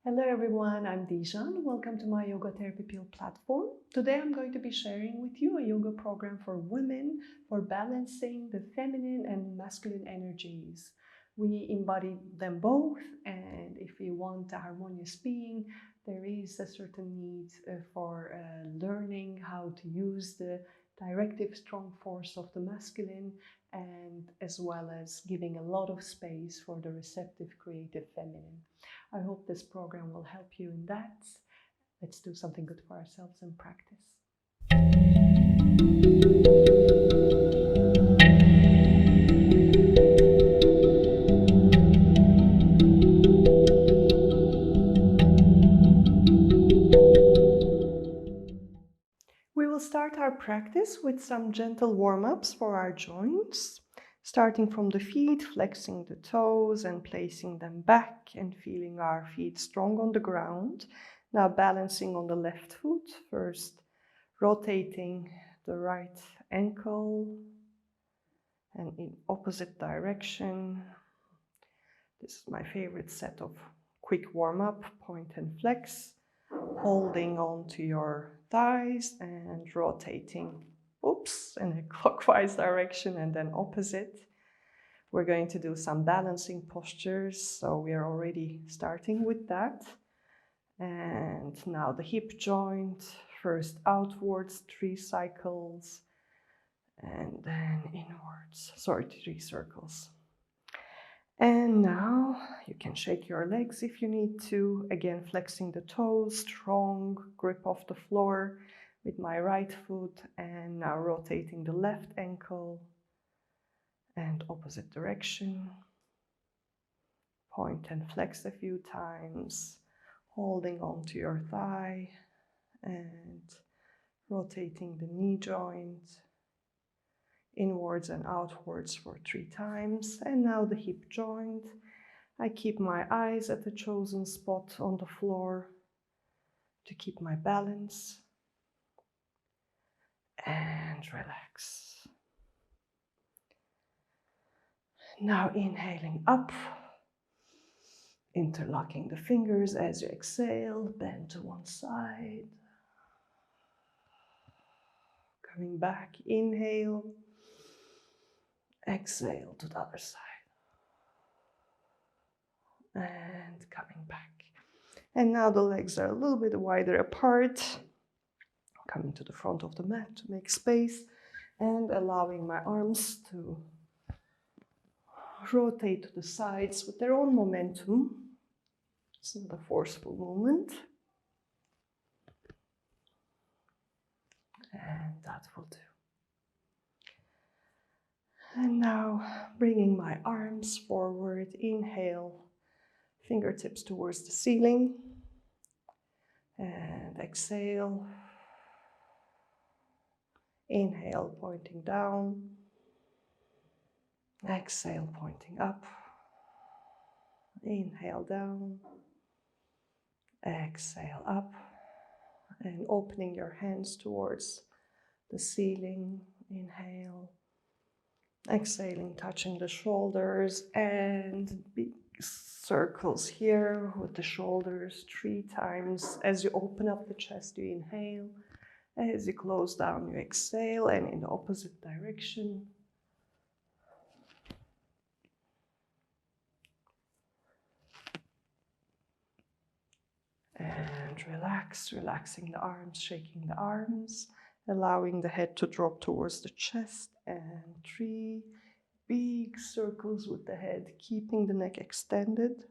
Hello everyone, I'm Dijan. Welcome to my Yoga Therapy Pill platform. Today I'm going to be sharing with you a yoga program for women for balancing the feminine and masculine energies. We embody them both, and if we want a harmonious being, there is a certain need for learning how to use the directive strong force of the masculine, and as well as giving a lot of space for the receptive creative feminine. I hope this program will help you in that. Let's do something good for ourselves and practice. We will start our practice with some gentle warm-ups for our joints, starting from the feet, flexing the toes and placing them back and feeling our feet strong on the ground. Now balancing on the left foot, first rotating the right ankle and in opposite direction. This is my favorite set of quick warm-up, point and flex, holding on to your thighs and rotating, in a clockwise direction and then opposite. We're going to do some balancing postures, so we are already starting with that. And now the hip joint, first outwards, 3 cycles, and then inwards, 3 circles. And now you can shake your legs if you need to. Again, flexing the toes, strong grip of the floor with my right foot, and now rotating the left ankle and opposite direction. Point and flex a few times, holding on to your thigh and rotating the knee joint inwards and outwards for 3 times. And now the hip joint. I keep my eyes at the chosen spot on the floor to keep my balance and relax. Now inhaling up, interlocking the fingers as you exhale, bend to one side. Coming back, inhale, exhale to the other side. And coming back. And now the legs are a little bit wider apart. Coming to the front of the mat to make space and allowing my arms to rotate to the sides with their own momentum. It's not a forceful movement. And that will do. And now bringing my arms forward, inhale, fingertips towards the ceiling, and exhale. Inhale, pointing down. Exhale, pointing up. Inhale, down. Exhale, up. And opening your hands towards the ceiling. Inhale. Exhaling, touching the shoulders, and big circles here with the shoulders 3 times. As you open up the chest, you inhale. As you close down, you exhale, and in the opposite direction. And relax, relaxing the arms, shaking the arms, allowing the head to drop towards the chest, and 3 big circles with the head, keeping the neck extended.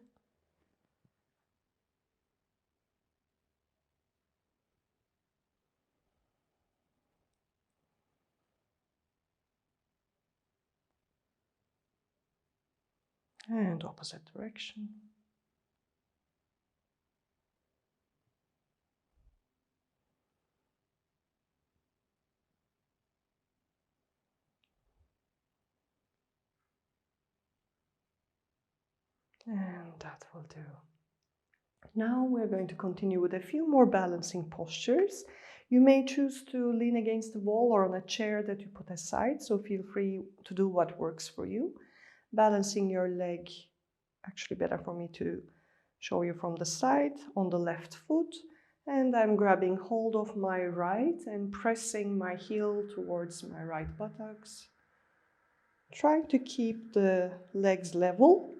And opposite direction. And that will do. Now we're going to continue with a few more balancing postures. You may choose to lean against the wall or on a chair that you put aside, so feel free to do what works for you. Balancing your leg, actually better for me to Show you from the side on the left foot, and I'm grabbing hold of my right and pressing my heel towards my right buttocks. Trying to keep the legs level,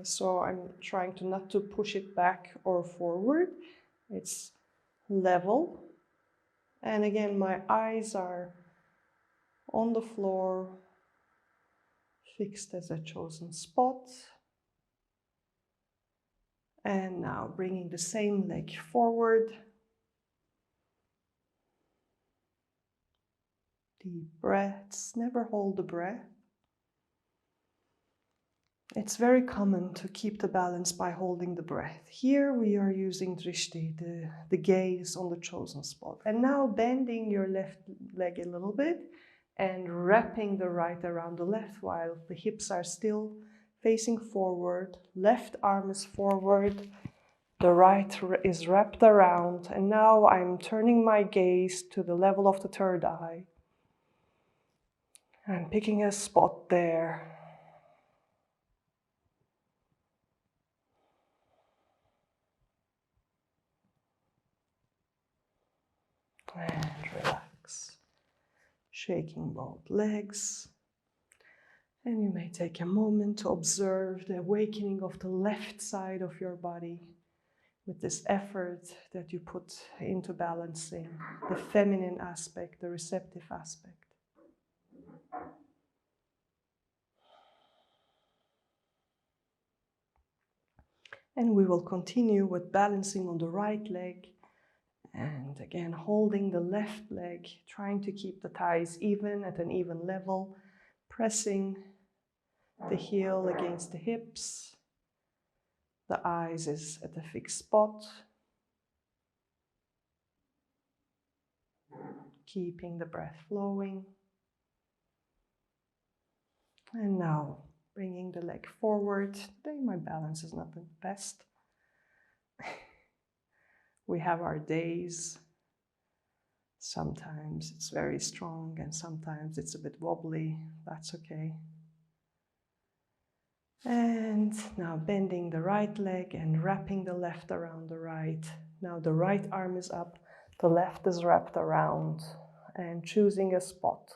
so I'm trying to not to push it back or forward. It's level. And again, my eyes are on the floor, fixed as a chosen spot. And now bringing the same leg forward. Deep breaths, never hold the breath. It's very common to keep the balance by holding the breath. Here we are using drishti, the gaze on the chosen spot. And now bending your left leg a little bit and wrapping the right around the left while the hips are still facing forward. Left arm is forward, the right is wrapped around. And now I'm turning my gaze to the level of the third eye. I'm picking a spot there. And relax, shaking both legs. And you may take a moment to observe the awakening of the left side of your body with this effort that you put into balancing the feminine aspect, the receptive aspect. And we will continue with balancing on the right leg. And again, holding the left leg, trying to keep the thighs even at an even level, pressing the heel against the hips. The eyes is at a fixed spot. Keeping the breath flowing. And now bringing the leg forward. Today my balance is not the best. We have our days. Sometimes it's very strong and sometimes it's a bit wobbly. That's okay. And now bending the right leg and wrapping the left around the right. Now the right arm is up, the left is wrapped around, and choosing a spot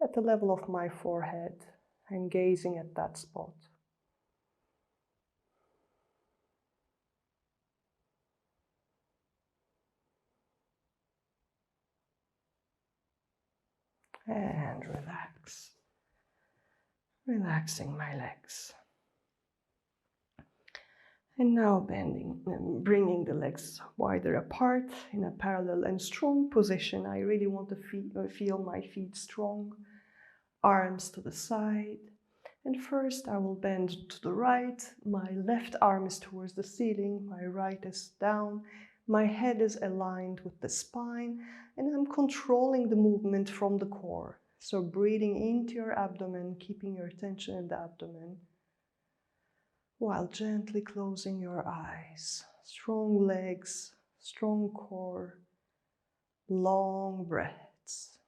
at the level of my forehead and gazing at that spot. And relax, relaxing my legs. And now bending and bringing the legs wider apart in a parallel and strong position. I really want to feel my feet strong, arms to the side. And first I will bend to the right. My left arm is towards the ceiling, my right is down. My head is aligned with the spine, and I'm controlling the movement from the core. So breathing into your abdomen, keeping your attention in the abdomen, while gently closing your eyes. Strong legs, strong core, long breaths.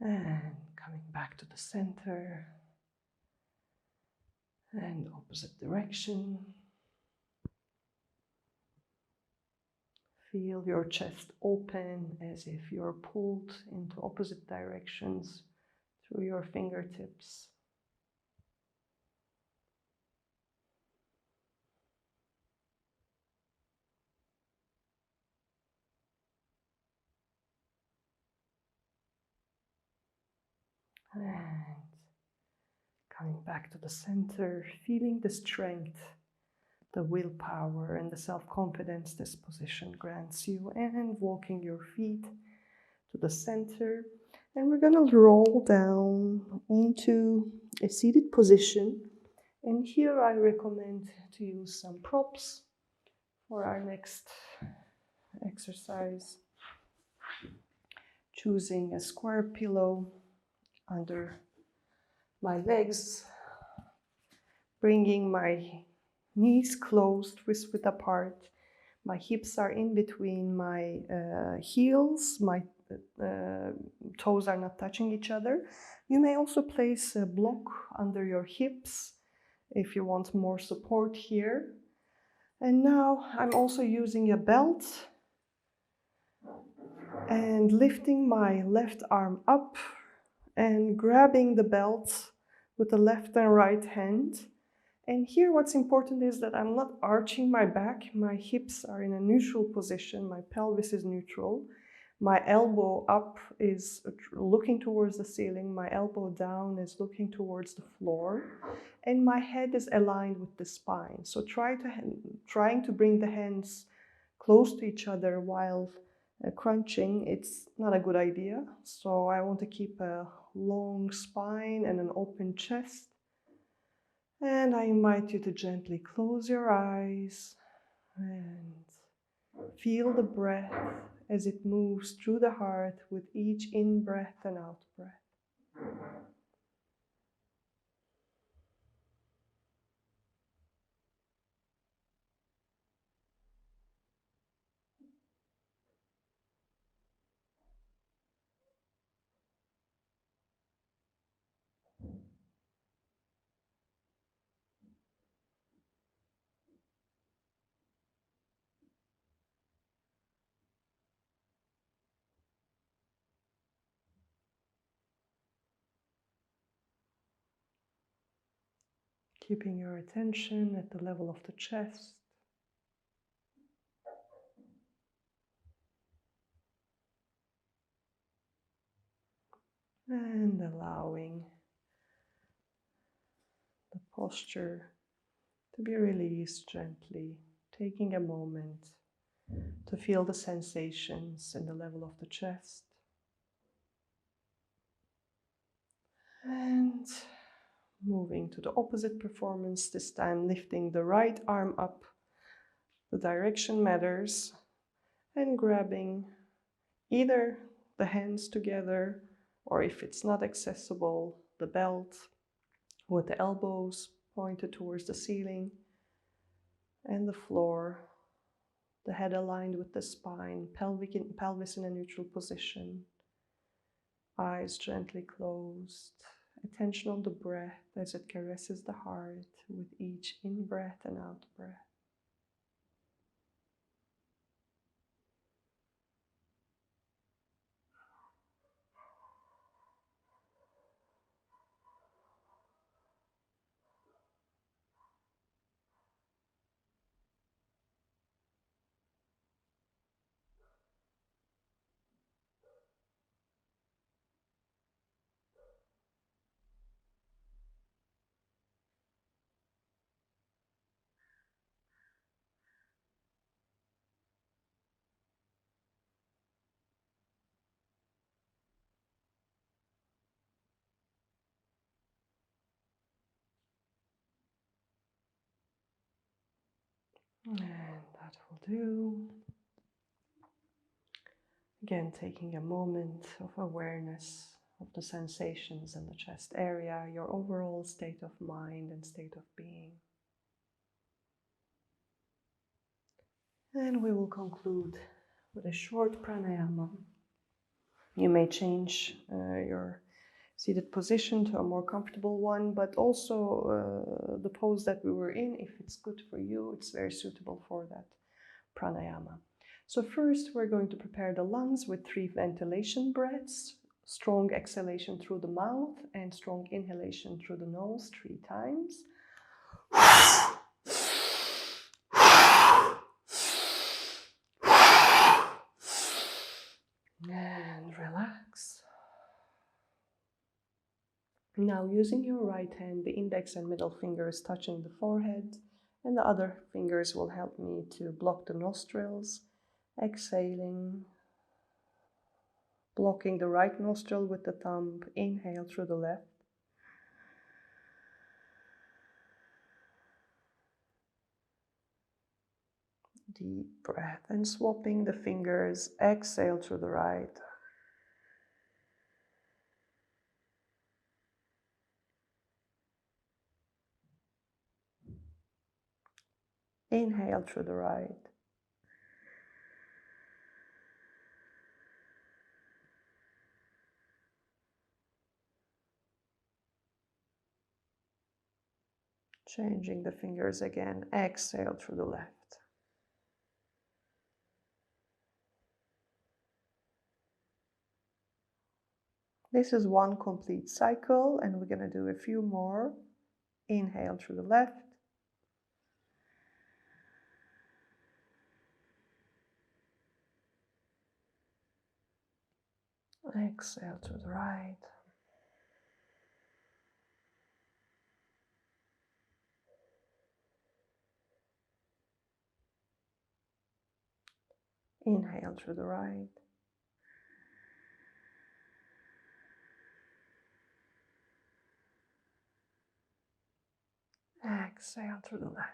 And coming back to the center. And opposite direction. Feel your chest open as if you're pulled into opposite directions through your fingertips. And coming back to the center, feeling the strength, the willpower and the self-confidence this position grants you, and walking your feet to the center. And we're going to roll down into a seated position. And here I recommend to use some props for our next exercise. Choosing a square pillow under my legs, bringing my knees closed, wrist width apart, My hips are in between my heels, my toes are not touching each other. You may also place a block under your hips if you want more support here. And now I'm also using a belt and lifting my left arm up and grabbing the belt with the left and right hand. And here what's important is that I'm not arching my back. My hips are in a neutral position. My pelvis is neutral. My elbow up is looking towards the ceiling. My elbow down is looking towards the floor. And my head is aligned with the spine. So trying to bring the hands close to each other while crunching, it's not a good idea. So I want to keep a long spine and an open chest. And I invite you to gently close your eyes and feel the breath as it moves through the heart with each in-breath and out-breath. Keeping your attention at the level of the chest. And allowing the posture to be released gently, taking a moment to feel the sensations in the level of the chest. And moving to the opposite performance, this time lifting the right arm up. The direction matters, and grabbing either the hands together, or if it's not accessible, the belt with the elbows pointed towards the ceiling and the floor, the head aligned with the spine, pelvis in a neutral position, eyes gently closed, attention on the breath as it caresses the heart with each in-breath and out-breath. And that will do. Again, taking a moment of awareness of the sensations in the chest area, your overall state of mind and state of being. And we will conclude with a short pranayama. You may change your seated position to a more comfortable one, but also the pose that we were in, if it's good for you, it's very suitable for that pranayama. So first we're going to prepare the lungs with 3 ventilation breaths, strong exhalation through the mouth and strong inhalation through the nose 3 times. And relax. Now using your right hand, the index and middle fingers touching the forehead, and the other fingers will help me to block the nostrils. Exhaling, blocking the right nostril with the thumb, inhale through the left. Deep breath and swapping the fingers, exhale through the right. Inhale through the right. Changing the fingers again. Exhale through the left. This is one complete cycle, and we're going to do a few more. Inhale through the left. Exhale through the right. Inhale through the right. Exhale through the left.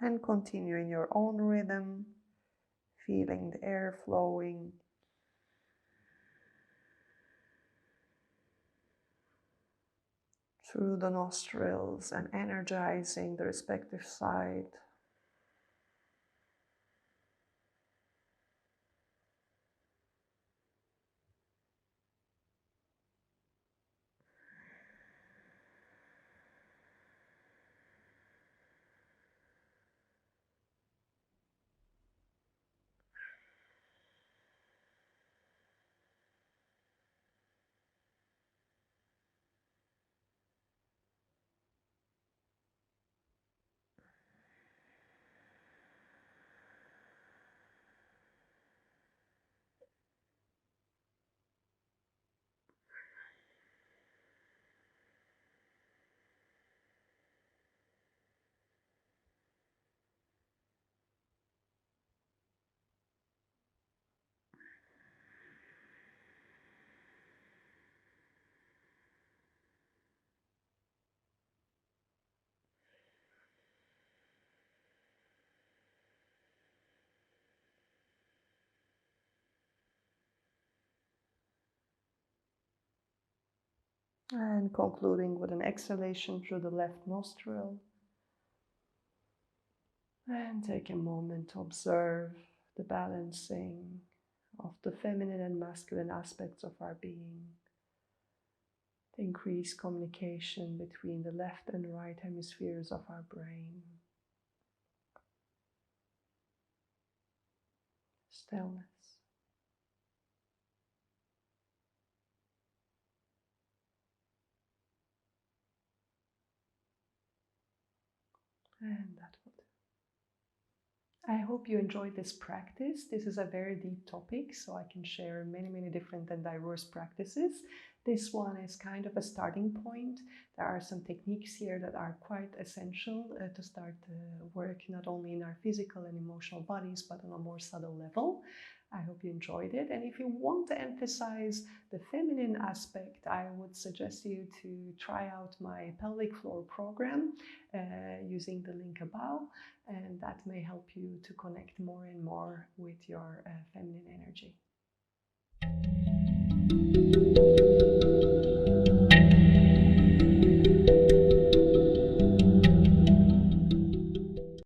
And continue in your own rhythm, feeling the air flowing through the nostrils and energizing the respective side. And concluding with an exhalation through the left nostril. And take a moment to observe the balancing of the feminine and masculine aspects of our being. The increased communication between the left and right hemispheres of our brain. Stillness. And that will do. I hope you enjoyed this practice. This is a very deep topic, so I can share many different and diverse practices. This one is kind of a starting point. There are some techniques here that are quite essential to start work not only in our physical and emotional bodies, but on a more subtle level. I hope you enjoyed it. And if you want to emphasize the feminine aspect, I would suggest you to try out my pelvic floor program using the link above, and that may help you to connect more and more with your feminine energy.